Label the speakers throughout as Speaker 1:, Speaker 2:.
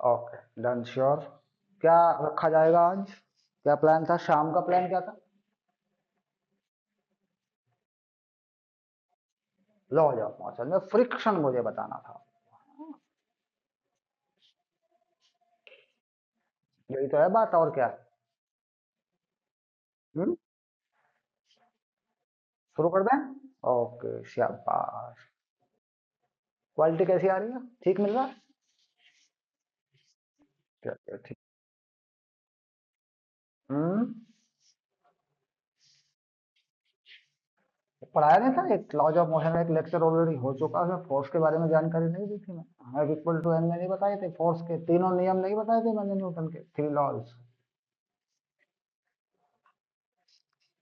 Speaker 1: Okay, done, sure. क्या रखा जाएगा आज? क्या प्लान था? शाम का प्लान क्या था? लो जाओ मौसम में फ्रिक्शन मुझे बताना था। यही तो है बात, और क्या? हम्म। शुरू कर दें? ओके, शाबाश। क्वालिटी कैसी आ रही है? ठीक मिल रहा है? चलिए ठीक। हम्म। पढ़ाया नहीं था? एक लॉज ऑफ मोशन में एक लेक्चर ऑलरेडी हो चुका है, उसमें फोर्स के बारे में जानकारी नहीं दी थी मैं? F इक्वल टू एम में नहीं बताए थे? फोर्स के तीनों नियम नहीं बताए थे मैंने, न्यूटन के थ्री लॉज?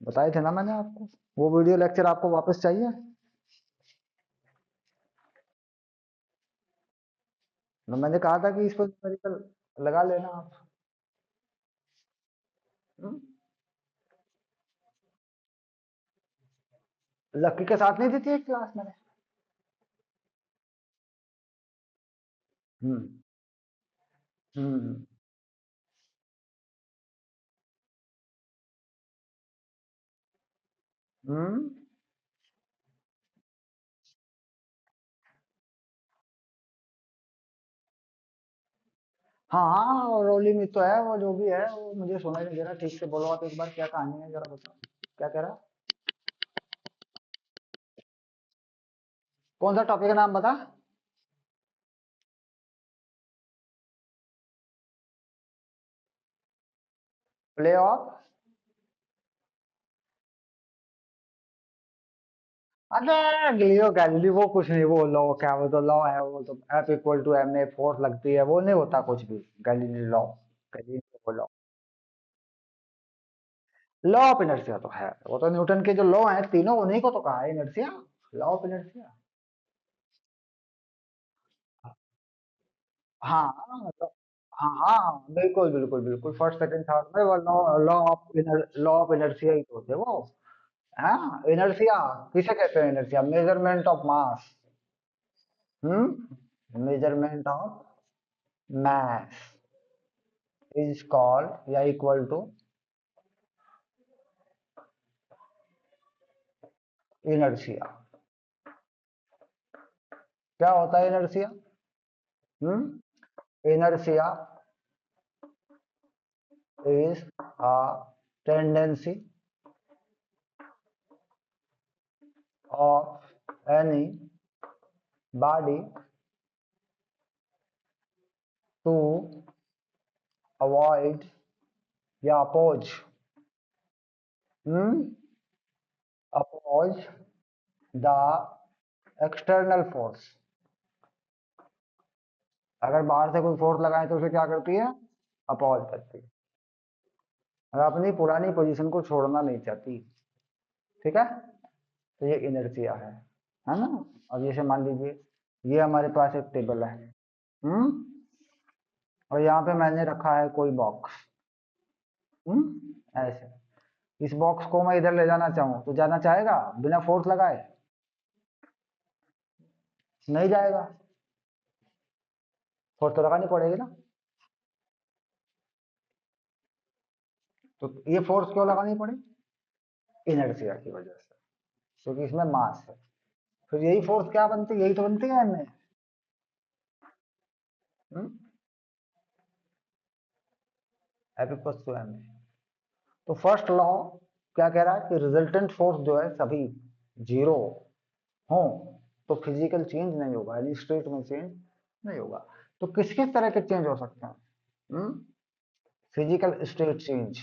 Speaker 1: बताए थे ना मैंने आपको? वो वीडियो लेक्चर आपको वापस चाहिए? तो मैंने कहा था कि इस पर न्यूमेरिकल लगा लेना आप। हम्म? लक्की के साथ नहीं दी थी एक क्लास मैंने? हम्म। हम्म। हम्म। हाँ, और रोली में तो है, वो जो भी है वो मुझे सुनाई नहीं दे रहा ठीक से। बोलो आप एक बार, क्या कहानी है जरा बताओ। क्या कह रहा? कौन सा टॉपिक का नाम बता? Play of? अरे गलियो गैलीली, वो कुछ नहीं, वो लॉ क्या, वो तो लॉ है, वो तो एफ इक्वल टू एम में फोर्स लगती है, वो नहीं होता कुछ भी। Galilei law, Galilei law. Law of inertia तो है, वो तो न्यूटन के जो लॉ हैं तीनों, उन्हीं को तो कहा है इनर्शिया। Law of inertia. हाँ मतलब, हाँ हाँ, बिल्कुल बिल्कुल बिल्कुल, फर्स्ट सेकंड थर्ड में वो लॉ, लॉ ऑफ इनर्शिया ही तो होते हैं वो। हाँ, इनर्शिया किसे कहते हैं? Inertia measurement of mass. Measurement of mass is called या इक्वल टू इनर्शिया। क्या होता है inertia? Inertia is a tendency of any body to avoid या oppose, hmm? oppose the external force। अगर बाहर से कोई फोर्स लगाए तो उसे क्या करती है? अपोज करती है। अगर अपनी पुरानी पोजीशन को छोड़ना नहीं चाहती। ठीक है? तो ये इनर्शिया है ना? अब जैसे मान लीजिए, ये हमारे पास एक टेबल है। हम्म। और यहाँ पे मैंने रखा है कोई बॉक्स। ऐसे, इस बॉक्स को मैं इधर ले जाना चाहूँ तो जाना चाहेगा बिना फोर्स लगाए? नहीं जाएगा। फोर्स तो लगानी पड़ेगी ना। तो ये फोर्स क्यों लगानी पड़ी? इनर्शिया की वजह से, क्योंकि इसमें मास है। फिर यही फोर्स क्या बनती है? यही तो बनती है m a. F equals to m a. तो फर्स्ट लॉ क्या कह रहा है कि रिजल्टेंट फोर्स जो है सभी जीरो हो, तो फिजिकल चेंज नहीं होगा, यानी स्टेट में चेंज नहीं होगा। तो किस किस तरह के चेंज हो सकते हैं? Physical state change.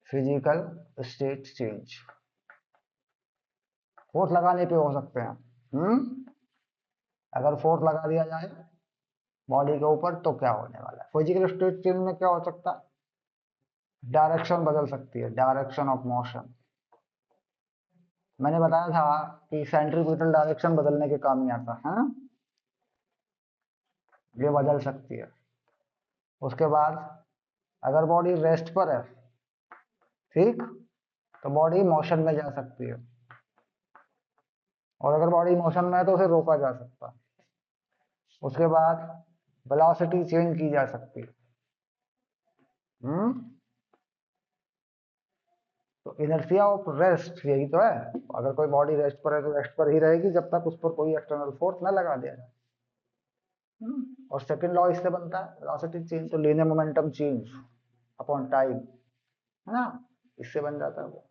Speaker 1: Physical state change force लगाने पे हो सकते हैं। अगर फोर्स लगा दिया जाए बॉडी के ऊपर तो क्या होने वाला है? फिजिकल स्टेट चेंज में क्या हो सकता है? डायरेक्शन बदल सकती है, डायरेक्शन ऑफ मोशन। मैंने बताया था कि सेंट्रीपिटल डायरेक्शन बदलने के काम में आता है। ये बदल सकती है। उसके बाद अगर बॉडी रेस्ट पर है, ठीक, तो बॉडी मोशन में जा सकती है। और अगर बॉडी मोशन में है तो उसे रोका जा सकता है। उसके बाद वेलोसिटी चेंज की जा सकती है। हम्म तो इनर्शिया ऑफ रेस्ट यही तो है। अगर कोई बॉडी रेस्ट पर है तो रेस्ट पर ही रहेगी जब तक उस पर कोई एक्सटर्नल फोर्स ना लगा दिया जाए। और सेकंड लॉ इससे बनता है, वेलोसिटी चेंज तो linear momentum change upon time, है ना, इससे बन जाता है वो।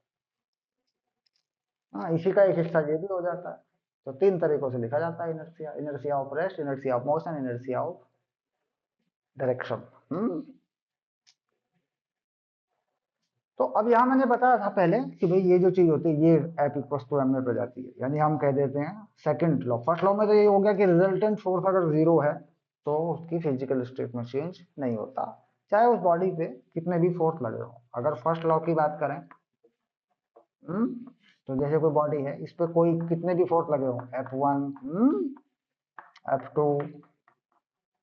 Speaker 1: हाँ, इसी का एक हिस्सा ये भी हो जाता है। तो तीन तरीकों से लिखा जाता है inertia, inertia of rest, inertia of motion, inertia of direction. तो अब यहाँ मैंने बताया था पहले कि भाई ये जो चीज होती है ये एफ इक्वल्स टू एम में पे जाती है, यानी हम कह देते हैं सेकंड लॉ। फर्स्ट लॉ में तो ये हो गया कि रिजल्टेंट फोर्स अगर जीरो है तो उसकी फिजिकल स्टेट में चेंज नहीं होता, चाहे उस बॉडी पे कितने भी फोर्स लगे हो। अगर फर्स्ट लॉ की बात करें, तो जैसे कोई बॉडी है, इस पे कोई कितने भी फोर्स लगे हो, F1, F2,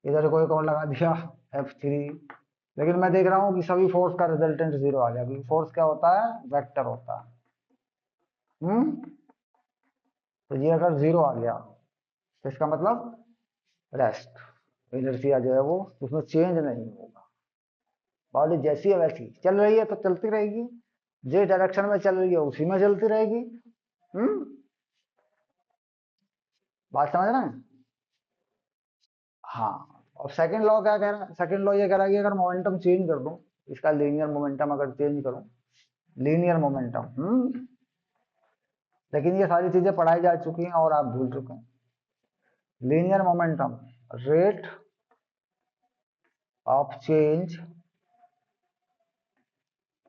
Speaker 1: इधर कोई और लगा दिया F3, लेकिन मैं देख रहा हूँ कि सभी फोर्स का रिजल्टेंट जीरो आ गया, क्योंकि फोर्स क्या होता है, वेक्टर होता है। तो ये अगर जीरो आ गया तो इसका मतलब रेस्ट, इनर्शिया जो है वो उसमें चेंज नहीं होगा। बॉडी जैसी है वैसी चल रही है तो चलती रहेगी, जिस डायरेक्शन में चल रही है उसी में चलती रहेगी। हम्म बात समझ रहे हैं? हाँ। और सेकंड लॉ क्या कह रहा है, सेकंड लॉ ये कह रहा है कि अगर मोमेंटम चेंज कर दूं, इसका लीनियर मोमेंटम अगर चेंज करूं, लीनियर मोमेंटम, लेकिन ये सारी चीजें पढ़ाई जा चुकी हैं और आप भूल चुके हैं। Linear momentum, rate of change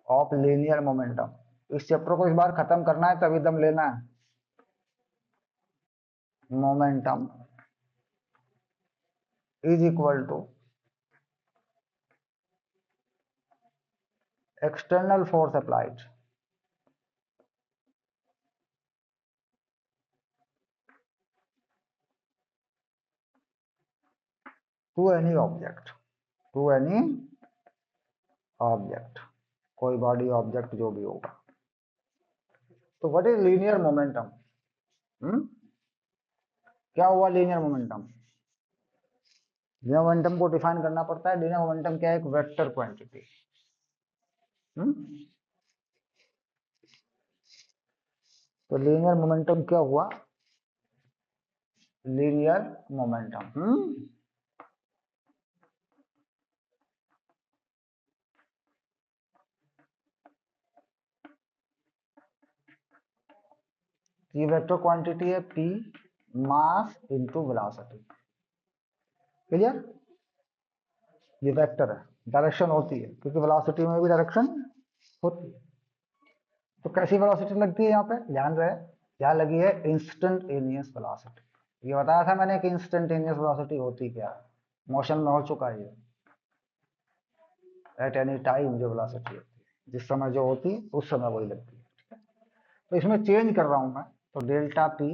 Speaker 1: of linear momentum. इस चैप्टर को इस बार खत्म करना है तभी दम लेना है। Momentum is equal to external force applied to any object, to any object, कोई बॉडी ऑब्जेक्ट जो भी होगा। तो व्हाट इज लीनियर मोमेंटम? क्या हुआ लीनियर मोमेंटम? लीनियर मोमेंटम को डिफाइन करना पड़ता है। लीनियर मोमेंटम क्या है, एक वेक्टर क्वांटिटी। तो लीनियर मोमेंटम क्या हुआ, लीनियर मोमेंटम ये वेक्टर क्वांटिटी है p mass into velocity. Clear? ये वेक्टर है, डायरेक्शन होती है क्योंकि वेलोसिटी में भी डायरेक्शन होती है। तो कैसी वेलोसिटी लगती है यहाँ पे, ध्यान रहे, क्या लगी है, इंस्टेंटेनियस वेलोसिटी। ये बताया था मैंने कि इंस्टेंटेनियस वेलोसिटी होती क्या है, मोशन में हो चुका है ये। एट एनी टाइम जो वेलोसिटी होती है, जिस समय जो होती है उस समय वही लगती है। तो इसमें चेंज कर रहा हूं मैं, तो delta P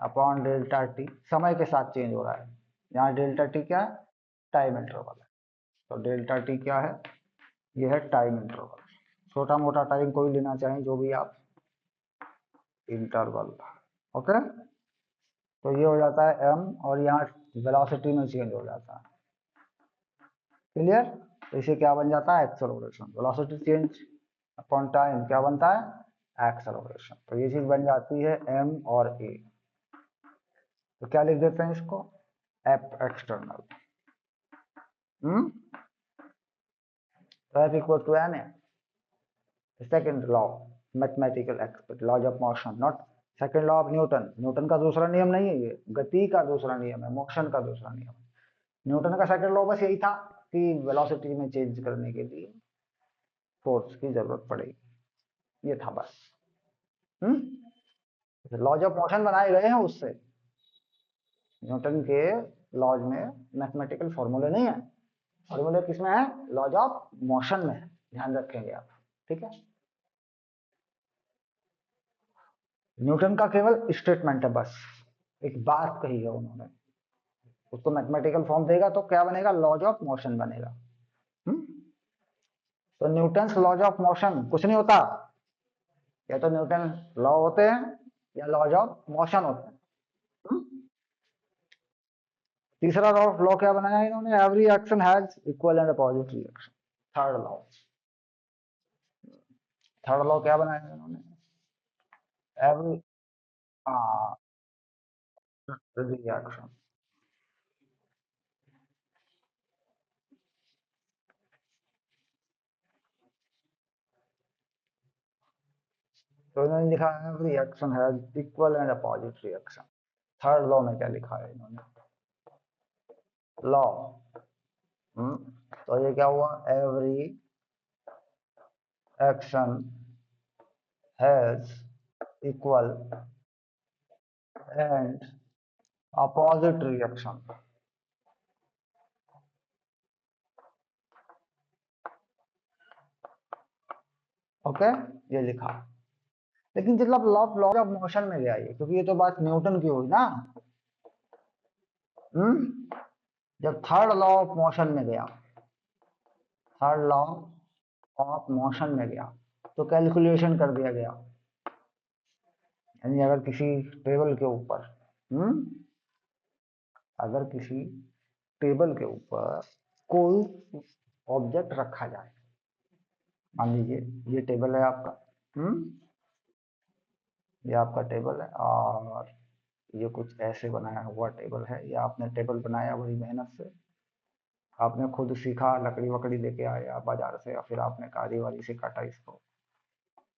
Speaker 1: upon delta T समय के साथ चेंज हो रहा है। यहाँ डेल्टा टी क्या है, टाइम इंटरवल है। तो डेल्टा टी क्या है, ये है टाइम इंटरवल। छोटा मोटा टाइम कोई लेना चाहें जो भी आप, इंटरवल। ओके, तो ये हो जाता है एम, और यहाँ वेलोसिटी में चेंज हो जाता है। क्लियर? तो इसे क्या बन जाता है, acceleration. Velocity change upon time क्या बनता है, एक्सेलरेशन। तो ये चीज बन जाती है एम और ए। तो क्या लिख देते हैं इसको, एफ एक्सटर्नल। तो एफ इक्वल टू एन है। Second law, mathematical expert, laws of motion, not second law of Newton. Newton का दूसरा नियम नहीं है ये, गति का दूसरा नियम है, मोशन का दूसरा नियम है। न्यूटन का सेकंड लॉ बस यही था कि वेलोसिटी में चेंज करने के लिए फोर्स की जरूरत पड़ेगी, ये था बस। लॉज ऑफ मोशन बनाए गए हैं उससे, न्यूटन के लॉज में मैथमेटिकल फॉर्मूले नहीं है। फॉर्मूले किसमें है, लॉज ऑफ मोशन में है, ध्यान रखेंगे आप। ठीक है, न्यूटन का केवल स्टेटमेंट है बस, एक बात कही है उन्होंने, उसको मैथमेटिकल फॉर्म देगा तो क्या बनेगा, लॉज ऑफ मोशन बनेगा। हम्म तो न्यूटन लॉज ऑफ मोशन कुछ नहीं होता, या तो न्यूटन लॉ होते हैं या लॉज ऑफ मोशन होते हैं। तीसरा लॉ क्या बनाया इन्होंने, every action has equal and opposite reaction. Third law क्या बनाया इन्होंने, एवरी रिएक्शन। तो इन्होंने लिखा है every action has equal and opposite reaction. Third law में क्या लिखा है इन्होंने, लॉ, तो ये क्या हुआ, every action has equal and opposite reaction. Okay, ये लिखा। लेकिन जब लॉ लॉ ऑफ मोशन में गया ये, क्योंकि ये तो बात न्यूटन की हुई ना, जब थर्ड लॉ ऑफ मोशन में गया, थर्ड लॉ ऑफ मोशन में गया, तो कैलकुलेशन कर दिया गया। यानी अगर किसी टेबल के ऊपर, अगर किसी टेबल के ऊपर कोई ऑब्जेक्ट रखा जाए, मान लीजिए ये टेबल है आपका, ये आपका टेबल है और ये कुछ ऐसे बनाया हुआ टेबल है, या आपने टेबल बनाया बड़ी मेहनत से, आपने खुद सीखा, लकड़ी वकड़ी लेके आया बाजार से, फिर आपने कारी वारी से काटा इसको,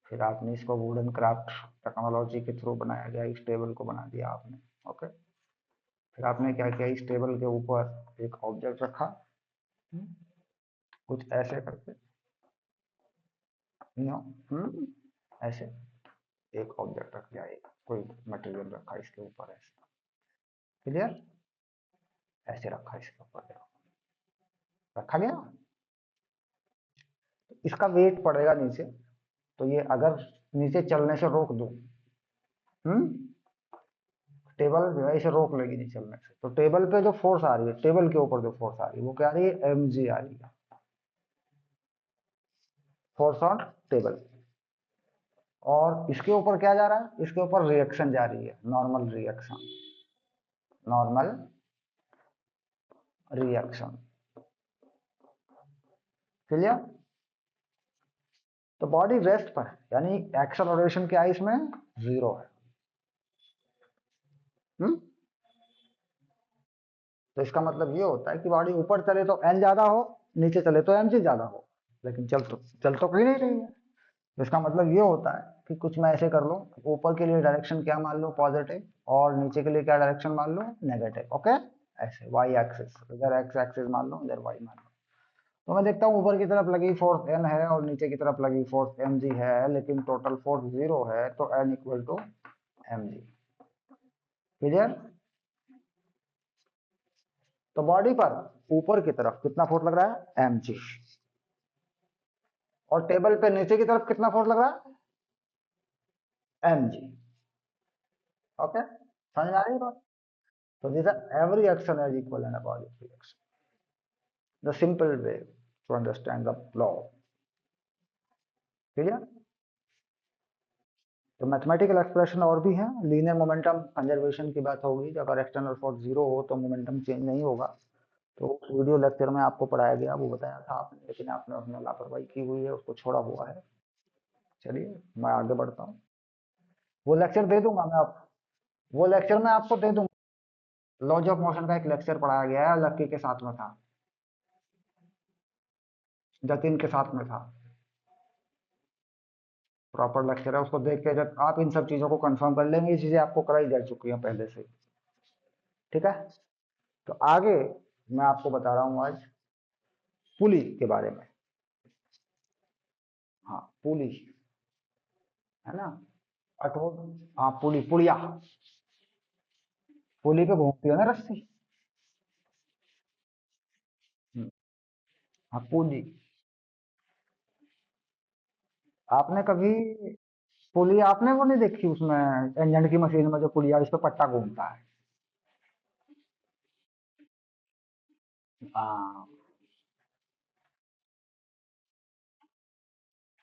Speaker 1: फिर आपने इसको वुडन क्राफ्ट टेक्नोलॉजी के थ्रू बनाया गया, इस टेबल को बना दिया आपने। ओके, फिर आपने क्या किया, इस टेबल के ऊपर एक ऑब्जेक्ट रखा, कुछ ऐसे करके, नो, ऐसे एक ऑब्जेक्ट रख दिया, एक कोई मटेरियल रखा इसके ऊपर, ऐसे, क्लियर, ऐसे रखा इसके ऊपर, रखा गया, इसका वेट पड़ेगा नीचे, तो ये अगर नीचे चलने से रोक दो, टेबल जो है इसे रोक लेगी नहीं चलने से, तो टेबल पे जो फोर्स आ रही है, टेबल के ऊपर जो फोर्स आ रही है वो क्या आ रही है, mg आ रही है, फोर्स ऑन टेबल। और इसके ऊपर क्या जा रहा है, इसके ऊपर रिएक्शन जा रही है, normal reaction, normal reaction, clear. तो बॉडी रेस्ट पर है, यानी एक्सेलरेशन क्या है इसमें, जीरो है। तो इसका मतलब ये होता है कि बॉडी ऊपर चले तो एन ज्यादा हो, नीचे चले तो एम जी ज्यादा हो, लेकिन चल तो कहीं नहीं रही है। तो इसका मतलब ये होता है कि कुछ मैं ऐसे कर लूं, ऊपर के लिए डायरेक्शन क्या मान लो, पॉजिटिव, और नीचे के लिए क्या डायरेक्शन मान लो, नेगेटिव। ओके, ऐसे वाई एक्सिस, इधर एक्स एक्सिस मान लो, इधर वाई मान लो। तो मैं देखता हूँ ऊपर की तरफ लगी फोर्स एन है और नीचे की तरफ लगी फोर्स एम जी है, लेकिन टोटल फोर्स जीरो है, तो n equal to m g, clear. तो बॉडी पर ऊपर की तरफ कितना फोर्स लग रहा है, एम जी, और टेबल पे नीचे की तरफ कितना फोर्स लग रहा है, एम जी। ओके, समझ आ रही है बात। So these are every action is equal and opposite reaction. The simple way to understand the law. Clear. तो मैथमेटिकल एक्सप्रेशन और भी है, लीनियर मोमेंटम कंजर्वेशन की बात होगी, अगर एक्सटर्नल फोर्स जीरो हो तो मोमेंटम चेंज नहीं होगा। तो उस वीडियो लेक्चर में आपको पढ़ाया गया, वो बताया था आपने, लेकिन आपने उसमें लापरवाही की हुई है, उसको छोड़ा हुआ है। चलिए मैं आगे बढ़ता हूँ, वो लेक्चर दे दूंगा मैं आप, वो लेक्चर मैं आपको दे दूंगा। लॉज ऑफ मोशन का एक लेक्चर पढ़ाया गया है, लक्की के साथ में था, जतिन के साथ में था, प्रॉपर लेक्चर है, उसको देख के जब आप इन सब चीजों को कंफर्म कर लेंगे, ये चीजें आपको कराई जा चुकी हैं पहले से, ठीक है। तो आगे मैं आपको बता रहा हूं आज पुली के बारे में। हाँ, पुली, है ना, अठोट, हाँ पुली, पुड़िया, पुली पे घूमती है ना रस्सी, हाँ पुली। आपने कभी पुली, आपने वो नहीं देखी उसमें इंजन की मशीन में जो पुलिया इस पे पट्टा घूमता है, हाँ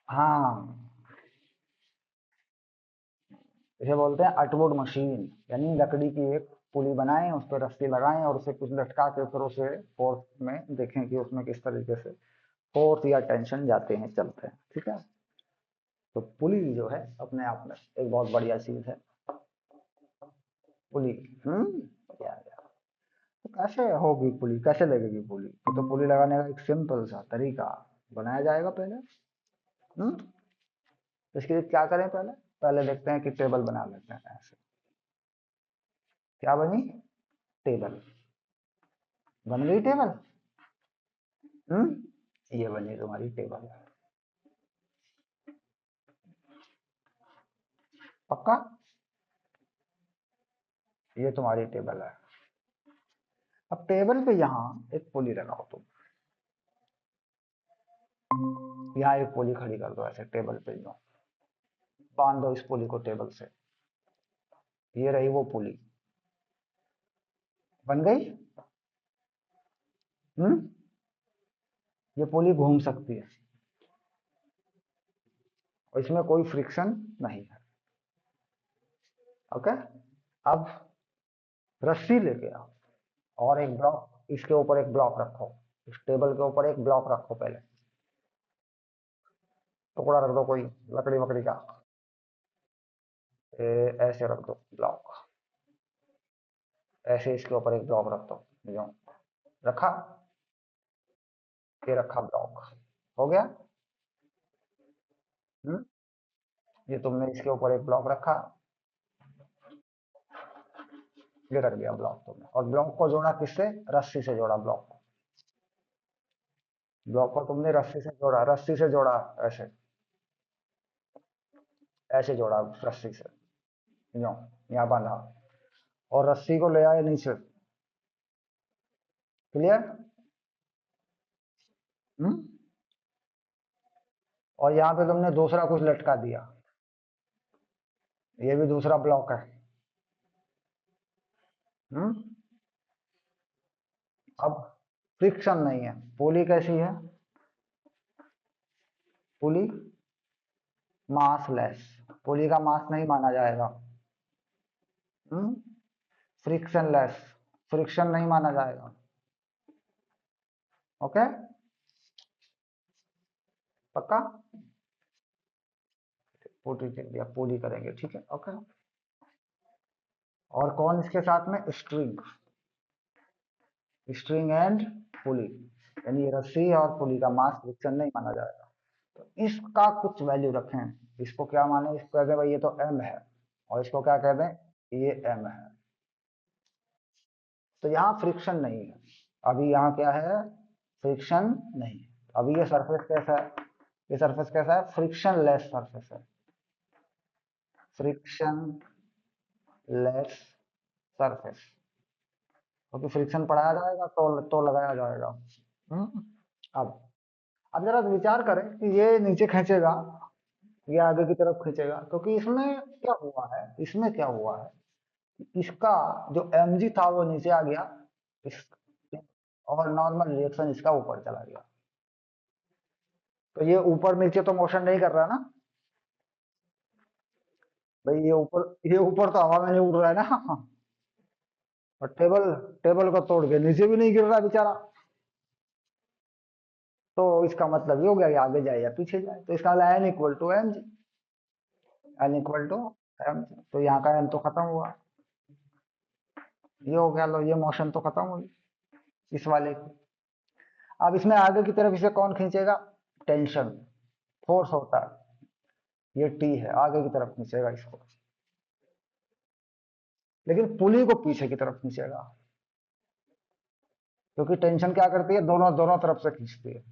Speaker 1: हाँ, इसे बोलते हैं अटवुड मशीन, यानी लकड़ी की एक पुली बनाएं, उस पर रस्सी लगाएं और उसे कुछ लटका के फिर उसे फोर्स में देखें कि उसमें किस तरीके से फोर्स या टेंशन जाते हैं, चलते हैं। ठीक है, तो पुली जो है अपने आप में एक बहुत बढ़िया चीज है। पुली क्या क्या तो कैसे होगी पुली, कैसे लगेगी पुली? तो पुली लगाने का एक सिंपल सा तरीका बनाया जाएगा पहले। तो इसके लिए क्या करें, पहले पहले देखते हैं कि टेबल बना लेते हैं। ऐसे क्या बनी? टेबल बन गई। टेबल ये बनी तुम्हारी टेबल। पक्का? ये तुम्हारी टेबल है। अब टेबल पे यहाँ एक पुली लगाओ तुम। यहाँ एक पुली खड़ी कर दो ऐसे टेबल पे, यूं बांध दो इस पुली को टेबल से। ये रही वो पुली, बन गई। ये पुली घूम सकती है और इसमें कोई फ्रिक्शन नहीं है। ओके, अब रस्सी लेके आओ और एक ब्लॉक, इसके ऊपर एक ब्लॉक रखो। इस टेबल के ऊपर एक ब्लॉक रखो पहले, टुकड़ा रख दो कोई लकड़ी वकड़ी का। ऐसे रख दो ब्लॉक, ऐसे इसके ऊपर एक ब्लॉक रख दो। जो रखा, ये रखा ब्लॉक, हो गया। हम्म ये तुमने इसके ऊपर एक ब्लॉक रखा, ये रख दिया ब्लॉक तुमने, और ब्लॉक को जोड़ा किससे? रस्सी से जोड़ा ब्लॉक को। ब्लॉक को तुमने रस्सी से जोड़ा, रस्सी से जोड़ा, ऐसे ऐसे जोड़ा रस्सी से, यूं यहाँ बांधा और रस्सी को ले आए नीचे। क्लियर? हम्म और यहाँ पे तुमने दूसरा कुछ लटका दिया, ये भी दूसरा ब्लॉक है। हम्म अब फ्रिक्शन नहीं है। पुली कैसी है? पुली मासलेस, पुली का मास नहीं माना जाएगा। फ्रिक्शनलेस, फ्रिक्शन नहीं माना जाएगा। ओके, पक्का? पुली करेंगे, ठीक है। ओके, और कौन इसके साथ में? स्ट्रिंग, स्ट्रिंग एंड पुली, यानी रस्सी और पुली का मास फ्रिक्शन नहीं माना जाएगा। तो इसका कुछ वैल्यू रखें, इसको क्या माने? इसको कहते हैं भाई ये तो एम है, और इसको क्या कहते हैं? ये एम है। तो यहाँ फ्रिक्शन नहीं है, अभी यहाँ क्या है? फ्रिक्शन नहीं है। अभी ये सरफेस कैसा है? ये सरफेस कैसा है? फ्रिक्शन लेस सरफेस है, फ्रिक्शन लेस सरफेस। क्योंकि फ्रिक्शन पढ़ाया जाएगा तो लगाया जाएगा। हम्म अब अब जरा विचार करें कि ये नीचे खींचेगा, ये आगे की तरफ खींचेगा, क्योंकि इसमें क्या हुआ है? इसमें क्या हुआ है? इसका जो mg था वो नीचे आ गया, इस और नॉर्मल रिएक्शन इसका ऊपर चला गया। तो ये ऊपर नीचे तो मोशन नहीं कर रहा ना भाई, ये ऊपर तो हवा में नहीं उड़ रहा है ना। और टेबल टेबल को तोड़ के नीचे भी नहीं गिर रहा बेचारा। तो इसका मतलब ये हो गया कि आगे जाए या पीछे जाए। तो इसका n equal to m g, n equal to m g. तो यहाँ का एन तो खत्म हुआ, ये हो गया। लो, ये मोशन तो खत्म हुई इस वाले की। अब इसमें आगे की तरफ इसे कौन खींचेगा? टेंशन, फोर्स होता है, ये टी है, आगे की तरफ खींचेगा इसको। लेकिन पुली को पीछे की तरफ खींचेगा, क्योंकि टेंशन क्या करती है? दोनों दोनों तरफ से खींचती है।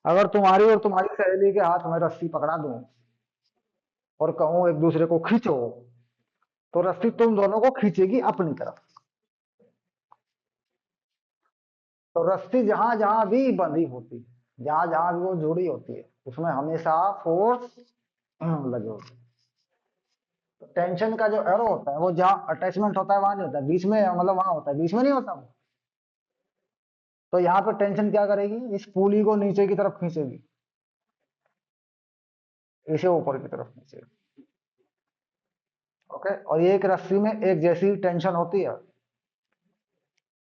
Speaker 1: अगर तुम्हारी और तुम्हारी सहेली के हाथ में रस्सी पकड़ा दूं और कहूं एक दूसरे को खींचो, तो रस्सी तुम दोनों को खींचेगी अपनी तरफ। तो रस्सी जहां जहां भी बंधी होती है, जहां जहां भी वो जुड़ी होती है, उसमें हमेशा फोर्स लगे होते हैं। तो टेंशन का जो एरो होता है वो जहां अटैचमेंट होता है वहां नहीं होता है, बीच में, मतलब वहां होता है, बीच में नहीं होता वो। तो यहाँ पे टेंशन क्या करेगी? इस पुली को नीचे की तरफ खींचेगी, इसे ऊपर की तरफ खींचेगी। ओके, और ये एक रस्सी में एक जैसी टेंशन होती है।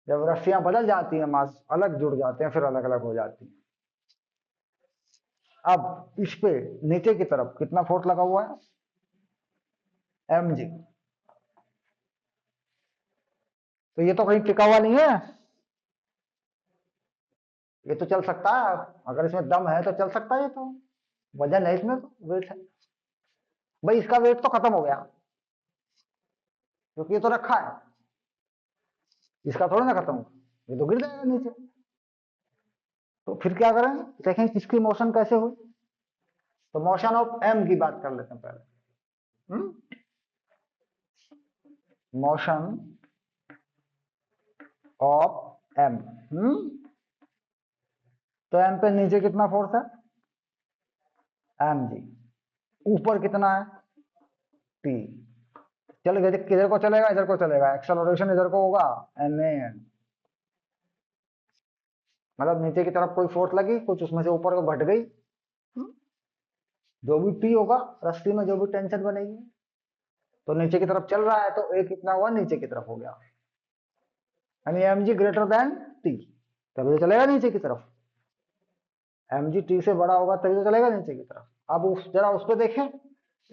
Speaker 1: जब रस्सियां बदल जाती हैं, मास अलग जुड़ जाते हैं, फिर अलग अलग हो जाती हैं। अब इस पे नीचे की तरफ कितना फोर्स लगा हुआ है? mg। तो ये तो कहीं टिका हुआ नहीं है, ये तो चल सकता है। अगर इसमें दम है तो चल सकता है, ये तो वजन है इसमें, तो वेट है। भाई इसका वेट तो खत्म हो गया, क्योंकि ये तो रखा है, इसका थोड़ा ना खत्म होगा, ये तो गिर जाएगा नीचे। तो फिर क्या करें, देखें किसकी मोशन कैसे हुई। तो मोशन ऑफ एम की बात कर लेते हैं पहले। Motion of m. तो एम पे नीचे कितना फोर्स है? M g. ऊपर कितना है? टी। चल किधर को चलेगा? इधर को चलेगा, एक्सेलरेशन इधर को होगा, एम ए। मतलब नीचे की तरफ कोई फोर्स लगी, कुछ उसमें से ऊपर को घट गई। जो भी टी होगा, रस्सी में जो भी टेंशन बनेगी, तो नीचे की तरफ चल रहा है, तो ए कितना हुआ? नीचे की तरफ हो गया, यानी m g greater than t, तभी तो चलेगा नीचे की तरफ। एम जी टी से बड़ा होगा तभी तो चलेगा नीचे की तरफ। अब जरा उस पर देखें,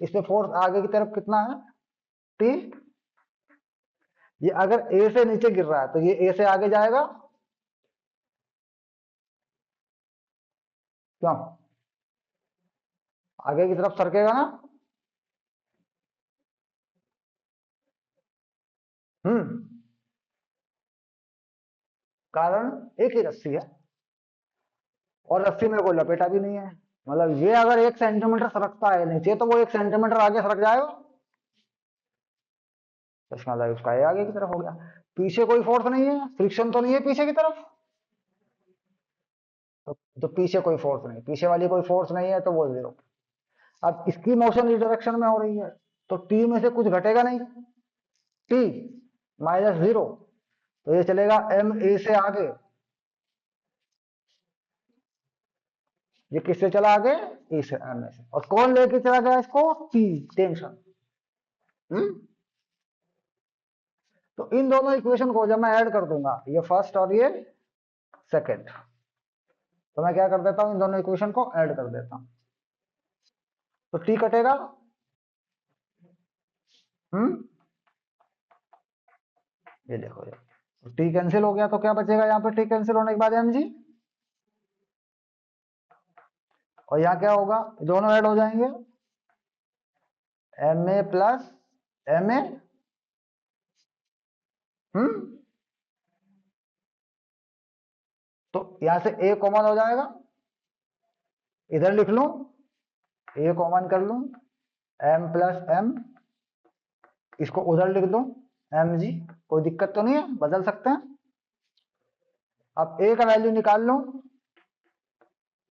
Speaker 1: इस पे फोर्स आगे की तरफ कितना है? टी। ये अगर ए से नीचे गिर रहा है तो ये ए से आगे जाएगा, क्यों? आगे की तरफ सरकेगा ना। हम्म। कारण एक ही रस्सी है, और रस्सी में कोई लपेटा भी नहीं है। मतलब ये अगर 1 सेंटीमीटर सरकता है नीचे, तो वो 1 सेंटीमीटर आगे सरक जाएगा, तो इसका मतलब उसका ये आगे की तरफ हो गया। पीछे कोई फोर्स नहीं है, फ्रिक्शन तो नहीं है पीछे की तरफ, तो पीछे कोई फोर्स नहीं, पीछे वाली कोई फोर्स नहीं है, तो वो जीरो। अब इसकी मोशन इस डायरेक्शन में हो रही है, तो टी में से कुछ घटेगा नहीं, टी माइनस जीरो, तो ये चलेगा एम ए से आगे। ये किससे चला आगे? ए से, एम ए से। और कौन लेके चला गया इसको? T, tension. हम्म। तो इन दोनों इक्वेशन को जब मैं ऐड कर दूंगा, ये फर्स्ट और ये सेकंड, तो मैं क्या कर देता हूं, इन दोनों इक्वेशन को ऐड कर देता हूं, तो टी कटेगा। हम्म। ये देखो, ये टी कैंसिल हो गया, तो क्या बचेगा यहाँ पे? टी कैंसिल होने के बाद एम जी, और यहाँ क्या होगा? दोनों ऐड हो जाएंगे, M A plus M A. हम्म। तो यहां से ए कॉमन हो जाएगा, इधर लिख लूं, ए कॉमन कर लूं, एम प्लस एम, इसको उधर लिख दो, एम जी। कोई दिक्कत तो नहीं है, बदल सकते हैं। अब ए का वैल्यू निकाल लो,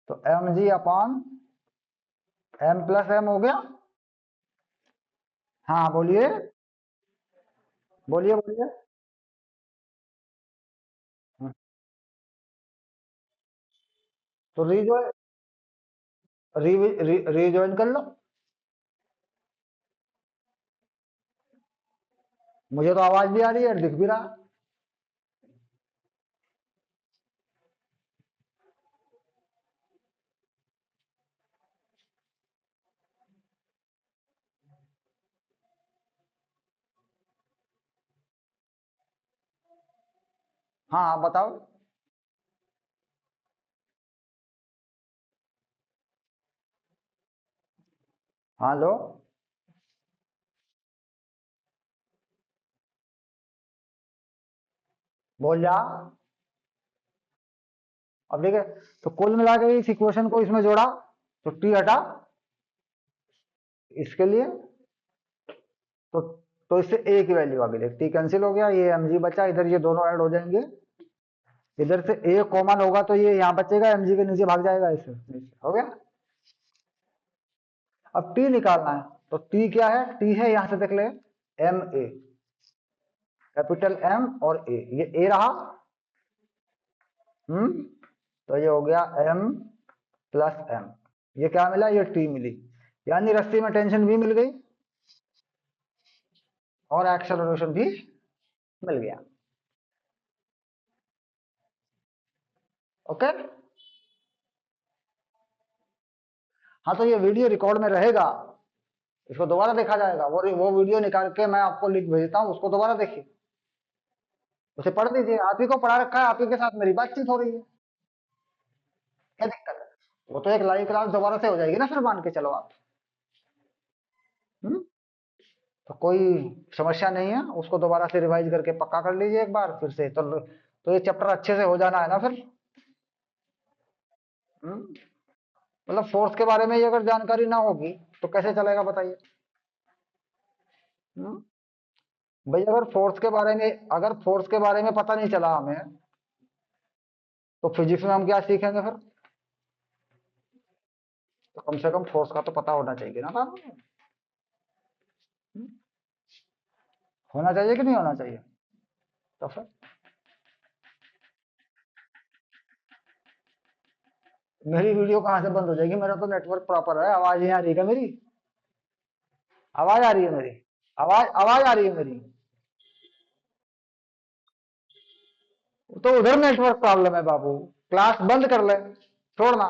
Speaker 1: तो m g upon m plus m हो गया। हाँ बोलिए, बोलिए बोलिए। हम्म, तो रीजॉइन कर लो। मुझे तो आवाज भी आ रही है, दिख भी रहा। हाँ आप बताओ। हाँ लो। बोल जा। अब ठीक है, तो कुल मिला के इस इक्वेशन को इसमें जोड़ा, तो टी हटा इसके लिए, तो इससे ए की वैल्यू आ गई, टी कैंसिल हो गया, ये एम जी बचा, इधर ये दोनों ऐड हो जाएंगे, इधर से ए कॉमन होगा, तो ये यहाँ बचेगा, एम जी के नीचे भाग जाएगा, इससे हो गया। अब टी निकालना है, तो टी क्या है? टी है, यहां से देख ले, एम ए, कैपिटल एम और ए, ये ए रहा। तो ये हो गया एम प्लस एम, ये क्या मिला? ये टी मिली, यानी रस्सी में टेंशन भी मिल गई। और एक्सेलरेशन भी मिल गया। ओके। हाँ, तो ये वीडियो रिकॉर्ड में रहेगा, इसको दोबारा देखा जाएगा। वो वीडियो निकाल के मैं आपको लिंक भेजता हूँ, उसको दोबारा देखिए, उसे पढ़ लीजिए। आप ही को पढ़ा रखा है, आप ही के साथ मेरी बातचीत हो रही है, क्या दिक्कत है? वो तो एक लाइव क्लास दोबारा से हो जाएगी ना, फिर मान के चलो आप। हम्म। तो कोई समस्या नहीं है, उसको दोबारा से रिवाइज करके पक्का कर लीजिए एक बार फिर से। तो ये चैप्टर अच्छे से हो जाना है ना फिर। मतलब फोर्स के बारे में ही अगर जानकारी ना होगी तो कैसे चलेगा बताइए। हम्म। भाई अगर फोर्स के बारे में पता नहीं चला हमें, तो फिजिक्स में हम क्या सीखेंगे फिर? तो कम से कम फोर्स का तो पता होना चाहिए ना बाबू। हम्म, होना चाहिए कि नहीं होना चाहिए? तो फिर मेरी वीडियो कहाँ से बंद हो जाएगी? मेरा तो नेटवर्क प्रॉपर है। आवाज नहीं आ रही क्या मेरी? आवाज आ रही है मेरी? आवाज आवाज आ रही है मेरी? तो उधर नेटवर्क प्रॉब्लम है बाबू। क्लास बंद कर ले, छोड़ना।